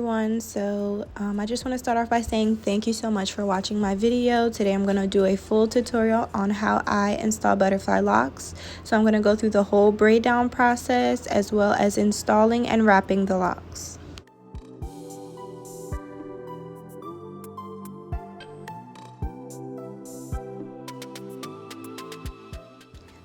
everyone. I just want to start off by saying thank you so much for watching my video. Today I'm going to do a full tutorial on how I install butterfly locks. So I'm going to go through the whole braid down process as well as installing and wrapping the locks.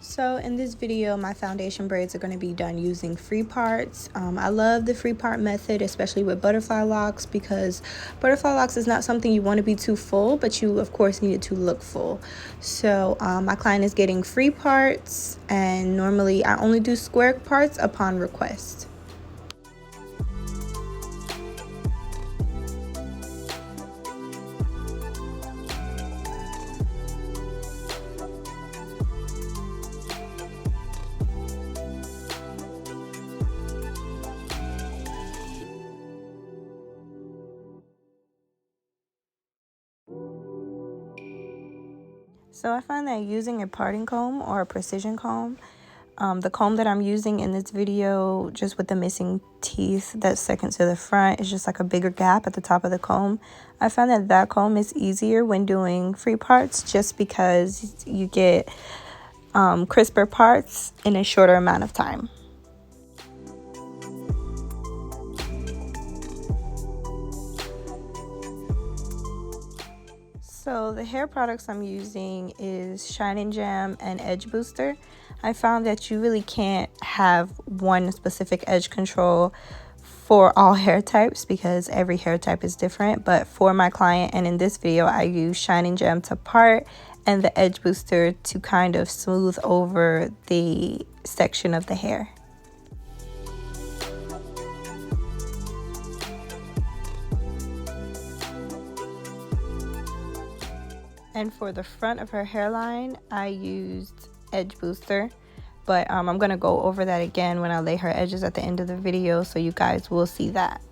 So in this video, my foundation braids are going to be done using free parts. I love the free part method, especially with butterfly locks, because butterfly locks is not something you want to be too full, but you of course need it to look full. So my client is getting free parts, and normally I only do square parts upon request. So I find that using a parting comb or a precision comb, the comb that I'm using in this video, just with the missing teeth that's second to the front, is just like a bigger gap at the top of the comb. I find that that comb is easier when doing free parts, just because you get crisper parts in a shorter amount of time. So the hair products I'm using is Shine & Jam and Edge Booster. I found that you really can't have one specific edge control for all hair types because every hair type is different. But for my client and in this video, I use Shine & Jam to part and the Edge Booster to kind of smooth over the section of the hair. And for the front of her hairline, I used Edge Booster, but I'm going to go over that again when I lay her edges at the end of the video, so you guys will see that.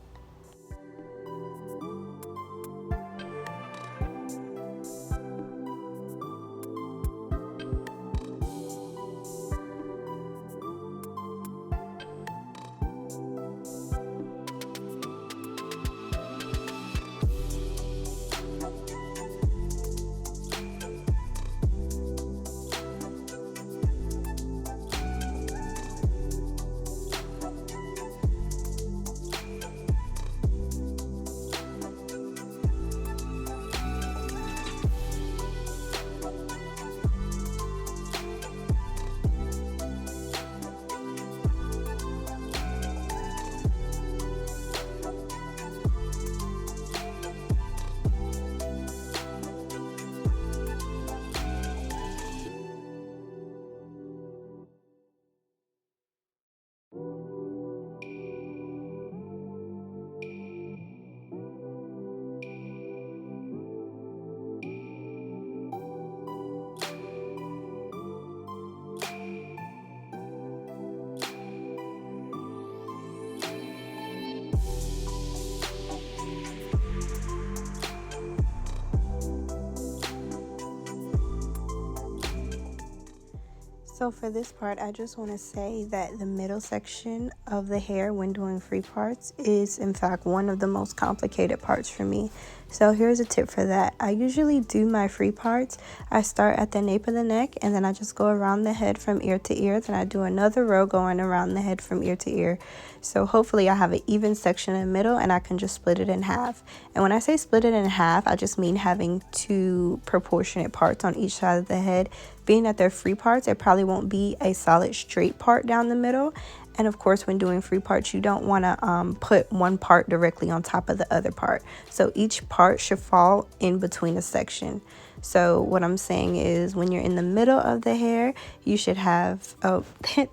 So for this part, I just want to say that the middle section of the hair when doing free parts is in fact one of the most complicated parts for me. So here's a tip for that. I usually do my free parts. I start at the nape of the neck and then I just go around the head from ear to ear. Then I do another row going around the head from ear to ear. So hopefully I have an even section in the middle and I can just split it in half. And when I say split it in half, I just mean having two proportionate parts on each side of the head. Being that they're free parts, it probably won't be a solid straight part down the middle. And of course, when doing free parts, you don't want to put one part directly on top of the other part. So each part should fall in between a section. So what I'm saying is when you're in the middle of the hair, you should have, oh,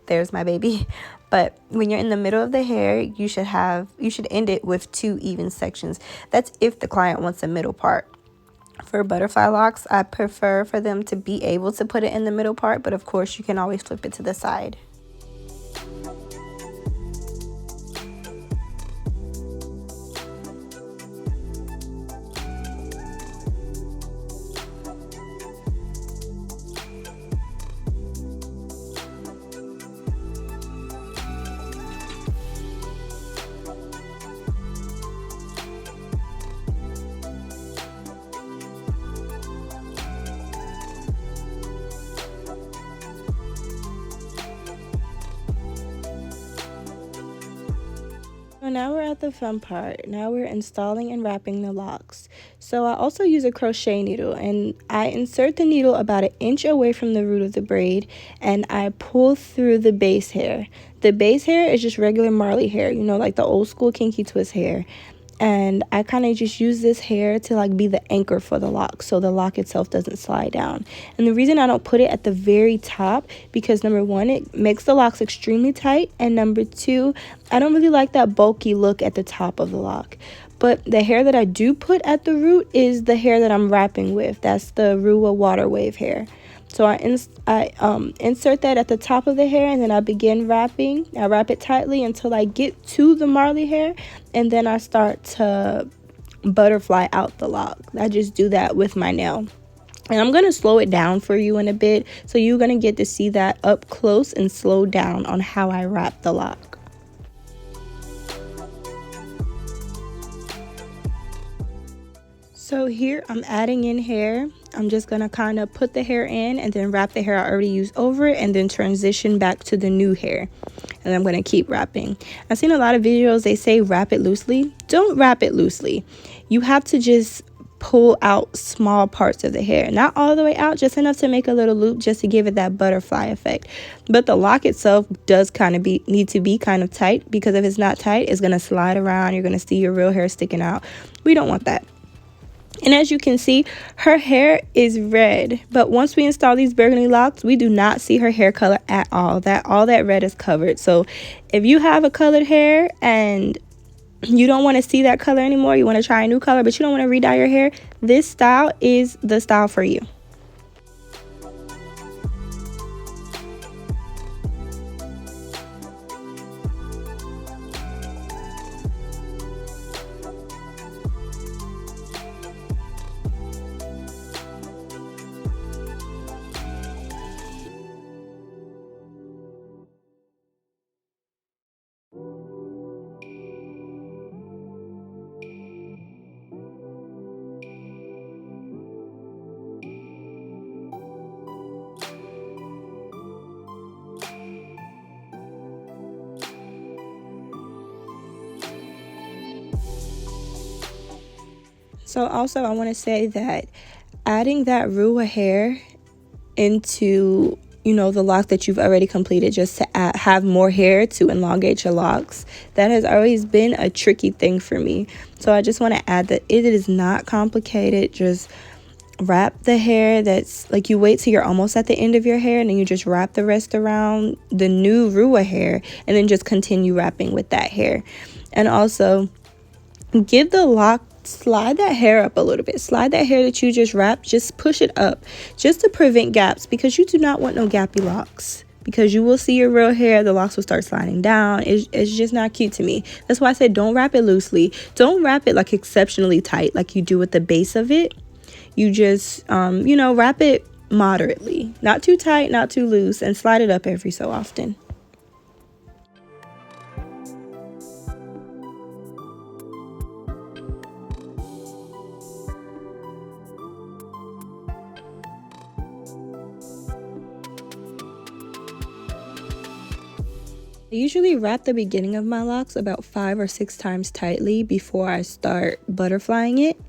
there's my baby. But when you're in the middle of the hair, you should end it with two even sections. That's if the client wants a middle part. For butterfly locks, I prefer for them to be able to put it in the middle part, but of course you can always flip it to the side. So now we're at the fun part. Now we're installing and wrapping the locks. So I also use a crochet needle, and I insert the needle about an inch away from the root of the braid, and I pull through the base hair. The base hair is just regular Marley hair, you know, like the old school kinky twist hair. And I kind of just use this hair to like be the anchor for the lock, so the lock itself doesn't slide down. And the reason I don't put it at the very top, because number one, it makes the locks extremely tight, and number two, I don't really like that bulky look at the top of the lock. But the hair that I do put at the root is the hair that I'm wrapping with. That's the Ruwa Water Wave hair. So I insert that at the top of the hair, and then I begin wrapping. I wrap it tightly until I get to the Marley hair, and then I start to butterfly out the lock. I just do that with my nail. And I'm going to slow it down for you in a bit, so you're going to get to see that up close and slow down on how I wrap the lock. So here I'm adding in hair. I'm just going to kind of put the hair in and then wrap the hair I already used over it, and then transition back to the new hair. And I'm going to keep wrapping. I've seen a lot of videos, they say wrap it loosely. Don't wrap it loosely. You have to just pull out small parts of the hair, not all the way out, just enough to make a little loop, just to give it that butterfly effect. But the lock itself does kind of need to be kind of tight, because if it's not tight, it's going to slide around. You're going to see your real hair sticking out. We don't want that. And as you can see, her hair is red, but once we install these burgundy locks, we do not see her hair color at all. All that red is covered. So if you have a colored hair and you don't want to see that color anymore, you want to try a new color, but you don't want to re-dye your hair, this style is the style for you. So also I want to say that adding that Ruwa hair into, you know, the lock that you've already completed, just to have more hair to elongate your locks, that has always been a tricky thing for me. So I just want to add that it is not complicated. Just wrap the hair. That's like, you wait till you're almost at the end of your hair, and then you just wrap the rest around the new Ruwa hair, and then just continue wrapping with that hair. And also give the lock, slide that hair up a little bit. Slide that hair that you just wrapped, just push it up, just to prevent gaps, because you do not want no gappy locks, because you will see your real hair, the locks will start sliding down. It's just not cute to me. That's why I said don't wrap it loosely. Don't wrap it like exceptionally tight like you do with the base of it. You just you know, wrap it moderately, not too tight, not too loose, and slide it up every so often. I usually wrap the beginning of my locks about 5 or 6 times tightly before I start butterflying it.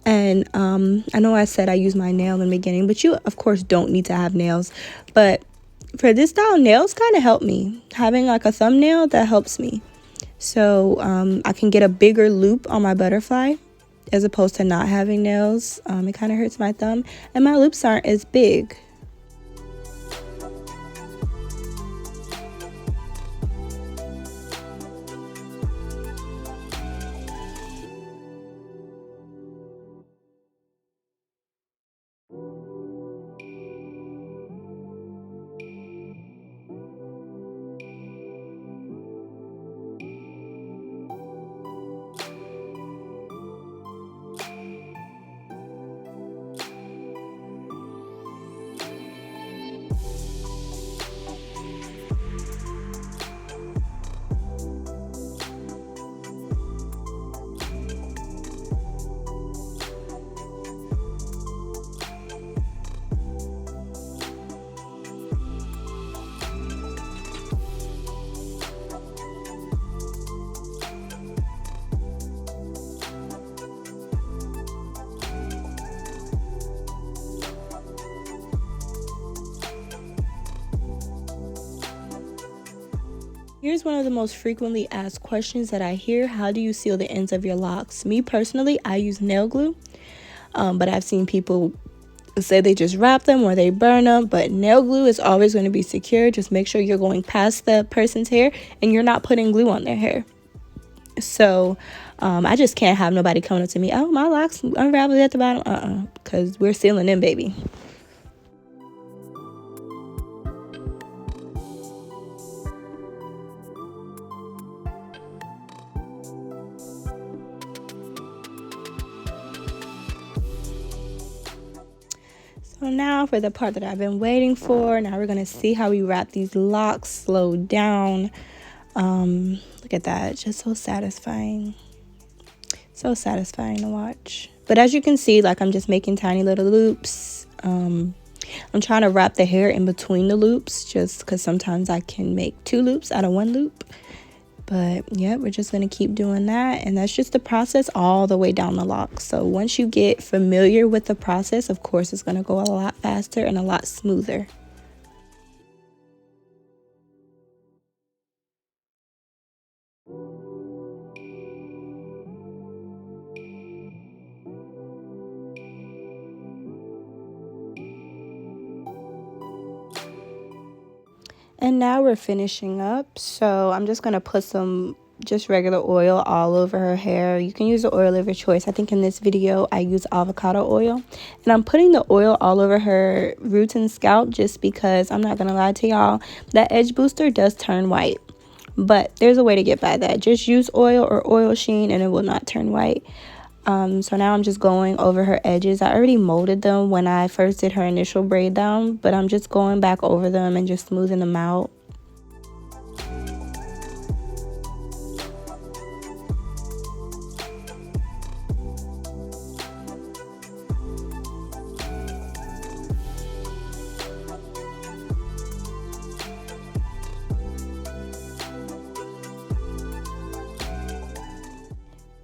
And I know I said I use my nail in the beginning, but you of course don't need to have nails. But for this style, nails kind of help me. Having like a thumbnail, that helps me. So I can get a bigger loop on my butterfly as opposed to not having nails. It kind of hurts my thumb, and my loops aren't as big. Here's one of the most frequently asked questions that I hear. How do you seal the ends of your locks? Me personally, I use nail glue, but I've seen people say they just wrap them or they burn them, but nail glue is always going to be secure. Just make sure you're going past the person's hair and you're not putting glue on their hair. So I just can't have nobody coming up to me, oh, my locks unraveled at the bottom, because we're sealing them, baby. So now for the part that I've been waiting for. Now we're going to see how we wrap these locks slow down. Look at that. Just so satisfying. So satisfying to watch. But as you can see, like, I'm just making tiny little loops. I'm trying to wrap the hair in between the loops just because sometimes I can make 2 loops out of 1 loop. But yeah, we're just going to keep doing that. And that's just the process all the way down the lock. So once you get familiar with the process, of course, it's going to go a lot faster and a lot smoother. And now we're finishing up. So I'm just going to put some just regular oil all over her hair. You can use the oil of your choice. I think in this video I use avocado oil. And I'm putting the oil all over her roots and scalp just because, I'm not going to lie to y'all, that edge booster does turn white. But there's a way to get by that. Just use oil or oil sheen and it will not turn white. So now I'm just going over her edges. I already molded them when I first did her initial braid down, but I'm just going back over them and just smoothing them out.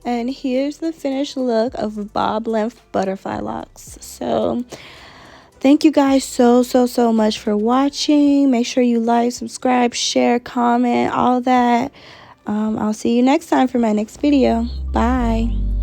And here's the finished look of bob length butterfly locks. So thank you guys so much for watching. Make sure you like, subscribe, share, comment, all that. I'll see you next time for my next video. Bye.